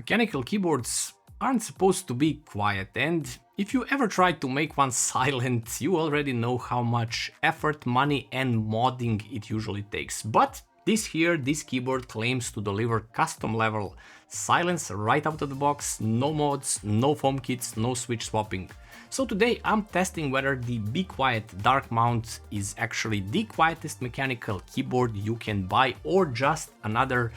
Mechanical keyboards aren't supposed to be quiet, and if you ever tried to make one silent, you already know how much effort, money and modding it usually takes. But this keyboard claims to deliver custom level silence right out of the box, no mods, no foam kits, no switch swapping. So today I'm testing whether the Be Quiet Dark Mount is actually the quietest mechanical keyboard you can buy or just another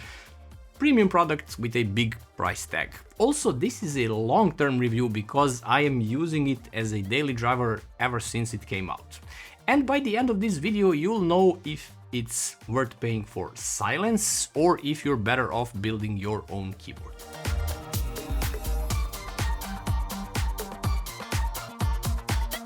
premium product with a big price tag. Also, this is a long-term review because I am using it as a daily driver ever since it came out. And by the end of this video, you'll know if it's worth paying for silence or if you're better off building your own keyboard.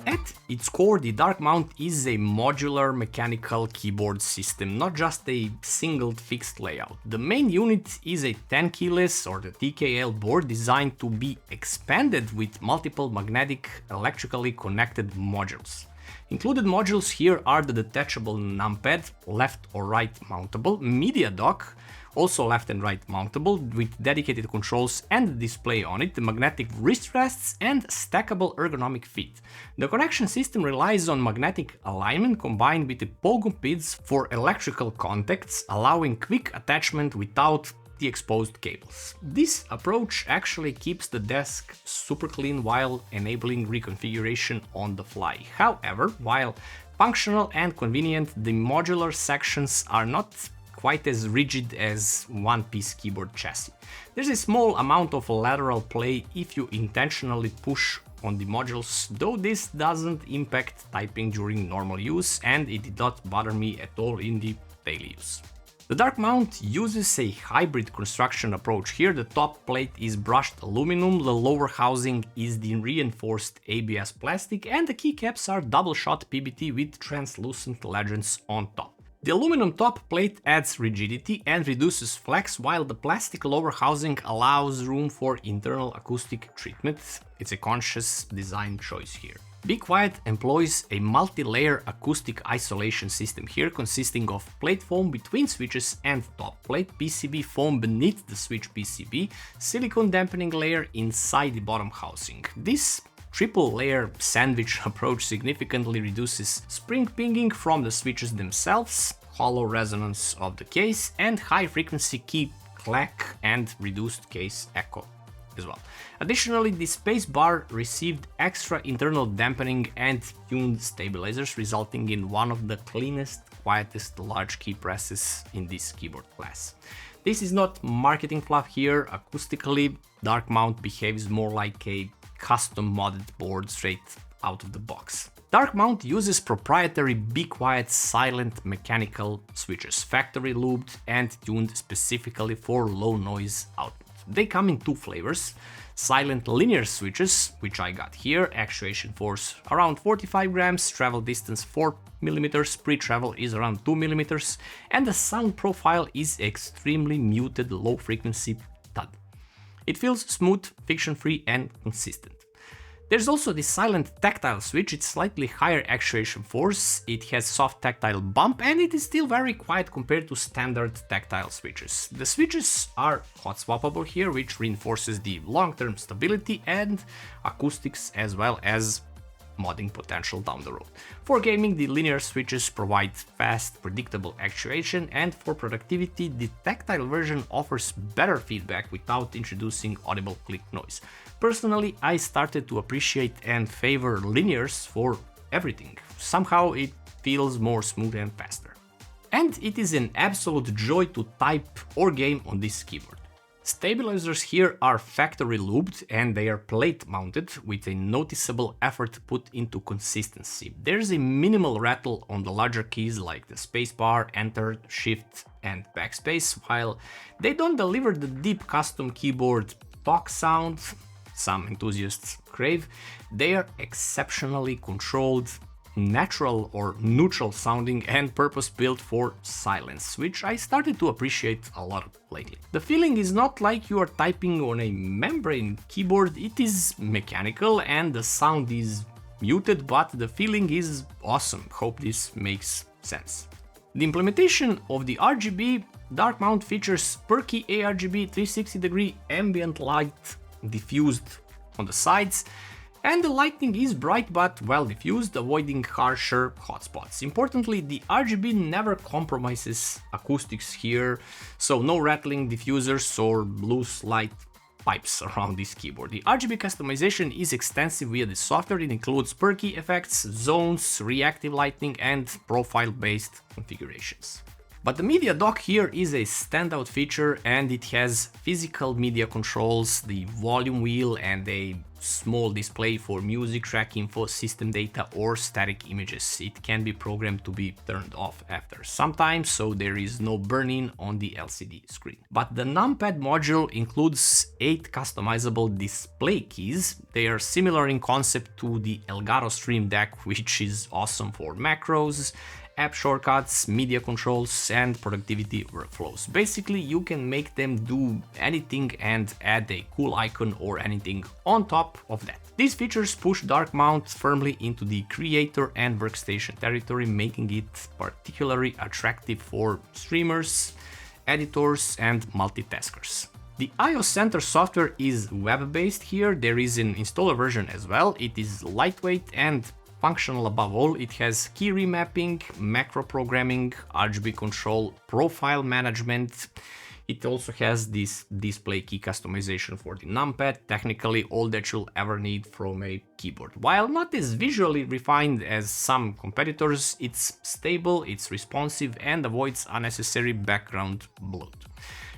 At its core, the Dark Mount is a modular mechanical keyboard system, not just a single fixed layout. The main unit is a 10 keyless or the TKL board designed to be expanded with multiple magnetic electrically connected modules. Included modules here are the detachable numpad, left or right mountable, media dock, also left and right mountable with dedicated controls and display on it, the magnetic wrist rests and stackable ergonomic feet. The connection system relies on magnetic alignment combined with the Pogum pins for electrical contacts, allowing quick attachment without the exposed cables. This approach actually keeps the desk super clean while enabling reconfiguration on the fly. However, while functional and convenient, the modular sections are not quite as rigid as one-piece keyboard chassis. There's a small amount of lateral play if you intentionally push on the modules, though this doesn't impact typing during normal use and it did not bother me at all in the daily use. The Dark Mount uses a hybrid construction approach. Here the top plate is brushed aluminum, the lower housing is the reinforced ABS plastic and the keycaps are double-shot PBT with translucent legends on top. The aluminum top plate adds rigidity and reduces flex, while the plastic lower housing allows room for internal acoustic treatment. It's a conscious design choice here. Be Quiet employs a multi-layer acoustic isolation system here consisting of plate foam between switches and top plate, PCB foam beneath the switch PCB, silicone dampening layer inside the bottom housing. This triple layer sandwich approach significantly reduces spring pinging from the switches themselves, hollow resonance of the case, and high frequency key clack and reduced case echo as well. Additionally, the space bar received extra internal dampening and tuned stabilizers, resulting in one of the cleanest, quietest large key presses in this keyboard class. This is not marketing fluff here. Acoustically, Dark Mount behaves more like a custom modded board straight out of the box. Dark Mount uses proprietary Be Quiet silent mechanical switches, factory-lubed and tuned specifically for low noise output. They come in two flavors: silent linear switches, which I got here, actuation force around 45 grams, travel distance 4 mm, pre-travel is around 2 mm, and the sound profile is extremely muted low frequency thud. It feels smooth, friction-free and consistent. There's also the silent tactile switch. It's slightly higher actuation force, it has soft tactile bump and it is still very quiet compared to standard tactile switches. The switches are hot swappable here, which reinforces the long-term stability and acoustics as well as modding potential down the road. For gaming, the linear switches provide fast, predictable actuation, and for productivity, the tactile version offers better feedback without introducing audible click noise. Personally, I started to appreciate and favor linears for everything. Somehow it feels more smooth and faster. And it is an absolute joy to type or game on this keyboard. Stabilizers here are factory-lubed and they are plate-mounted with a noticeable effort put into consistency. There's a minimal rattle on the larger keys like the spacebar, enter, shift and backspace, while they don't deliver the deep custom keyboard talk sound some enthusiasts crave. They are exceptionally controlled, natural or neutral sounding and purpose-built for silence, which I started to appreciate a lot lately. The feeling is not like you are typing on a membrane keyboard, it is mechanical and the sound is muted, but the feeling is awesome. Hope this makes sense. The implementation of the RGB dark mount features perky ARGB 360-degree ambient light diffused on the sides, and the lighting is bright but well diffused, avoiding harsher hotspots. Importantly, the RGB never compromises acoustics here, so no rattling diffusers or loose light pipes around this keyboard. The RGB customization is extensive via the software. It includes perky effects, zones, reactive lighting, and profile-based configurations. But the media dock here is a standout feature, and it has physical media controls, the volume wheel, and a small display for music track info, system data, or static images. It can be programmed to be turned off after some time, so there is no burn-in on the LCD screen. But the numpad module includes 8 customizable display keys. They are similar in concept to the Elgato Stream Deck, which is awesome for macros, app shortcuts, media controls, and productivity workflows. Basically, you can make them do anything and add a cool icon or anything on top of that. These features push dark mount firmly into the creator and workstation territory, making it particularly attractive for streamers, editors, and multitaskers. The IO Center software is web-based here. There is an installer version as well. It is lightweight and functional above all. It has key remapping, macro programming, RGB control, profile management. It also has this display key customization for the numpad, technically all that you'll ever need from a keyboard. While not as visually refined as some competitors, it's stable, it's responsive, and avoids unnecessary background bloat.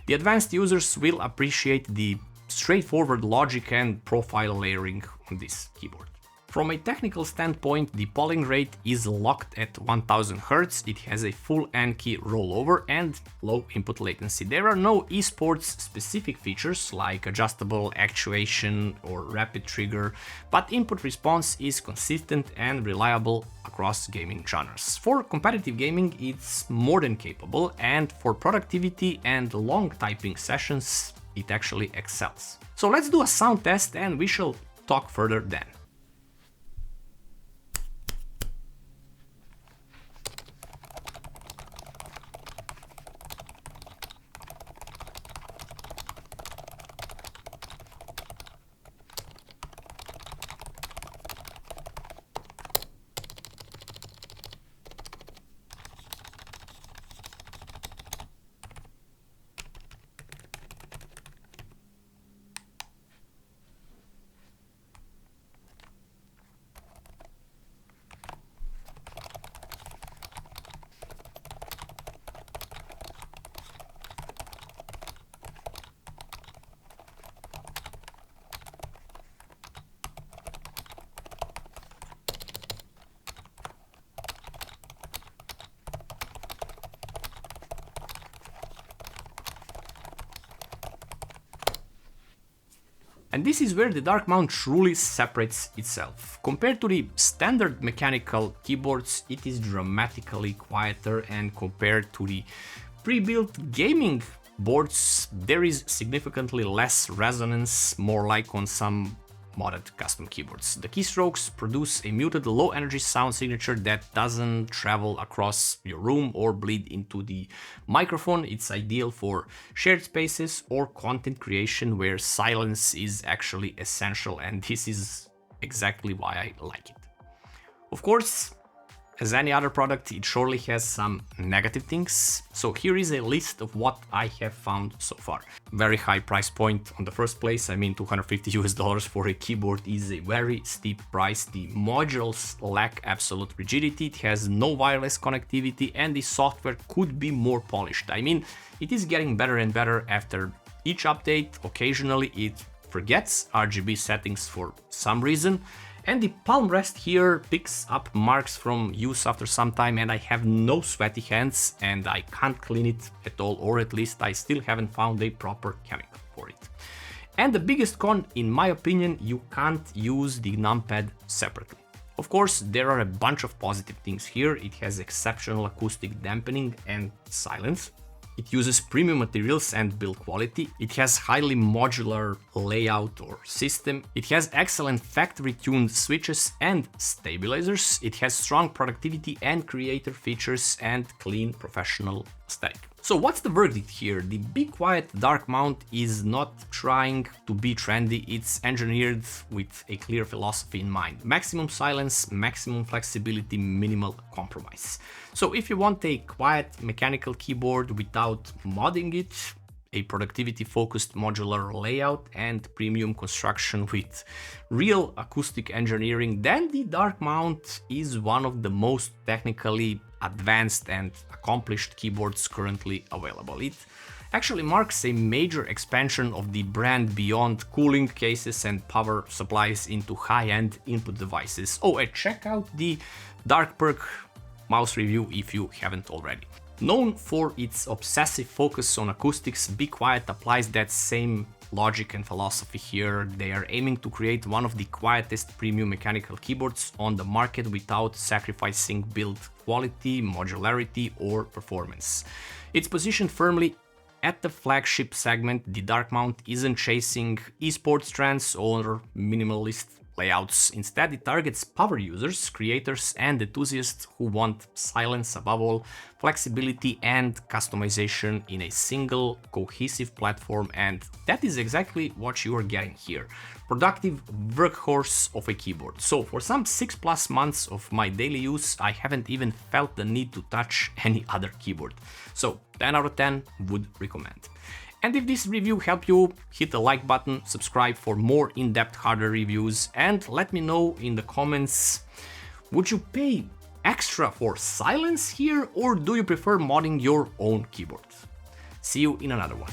The advanced users will appreciate the straightforward logic and profile layering on this keyboard. From a technical standpoint, the polling rate is locked at 1000 Hz, it has a full N key rollover and low input latency. There are no esports specific features like adjustable actuation or rapid trigger, but input response is consistent and reliable across gaming genres. For competitive gaming, it's more than capable, and for productivity and long typing sessions, it actually excels. So let's do a sound test and we shall talk further then. And this is where the dark mount truly separates itself. Compared to the standard mechanical keyboards, it is dramatically quieter, and compared to the pre-built gaming boards, there is significantly less resonance, more like on some modded custom keyboards. The keystrokes produce a muted low energy sound signature that doesn't travel across your room or bleed into the microphone. It's ideal for shared spaces or content creation where silence is actually essential, and this is exactly why I like it. Of course, as any other product, it surely has some negative things. So here is a list of what I have found so far. Very high price point on the first place. I mean, $250 for a keyboard is a very steep price. The modules lack absolute rigidity. It has no wireless connectivity, and the software could be more polished. I mean, it is getting better and better after each update. Occasionally it forgets RGB settings for some reason. And the palm rest here picks up marks from use after some time, and I have no sweaty hands and I can't clean it at all, or at least I still haven't found a proper chemical for it. And the biggest con, in my opinion, you can't use the numpad separately. Of course, there are a bunch of positive things here. It has exceptional acoustic dampening and silence. It uses premium materials and build quality. It has highly modular layout or system. It has excellent factory-tuned switches and stabilizers. It has strong productivity and creator features and clean professional aesthetic. So what's the verdict here? The Be Quiet dark mount is not trying to be trendy, it's engineered with a clear philosophy in mind. Maximum silence, maximum flexibility, minimal compromise. So if you want a quiet mechanical keyboard without modding it, a productivity-focused modular layout and premium construction with real acoustic engineering, then the dark mount is one of the most technically advanced and accomplished keyboards currently available. It actually marks a major expansion of the brand beyond cooling cases and power supplies into high-end input devices. Oh, and check out the Dark Perk mouse review if you haven't already. Known for its obsessive focus on acoustics, Be Quiet applies that same logic and philosophy here. They are aiming to create one of the quietest premium mechanical keyboards on the market without sacrificing build quality, modularity, or performance. It's positioned firmly at the flagship segment. The dark mount isn't chasing esports trends or minimalist layouts. Instead, it targets power users, creators, and enthusiasts who want silence above all, flexibility and customization in a single cohesive platform, and that is exactly what you are getting here. Productive workhorse of a keyboard. So for some 6+ months of my daily use, I haven't even felt the need to touch any other keyboard. So 10 out of 10 would recommend. And if this review helped you, hit the like button, subscribe for more in-depth hardware reviews, and let me know in the comments, would you pay extra for silence here, or do you prefer modding your own keyboard? See you in another one.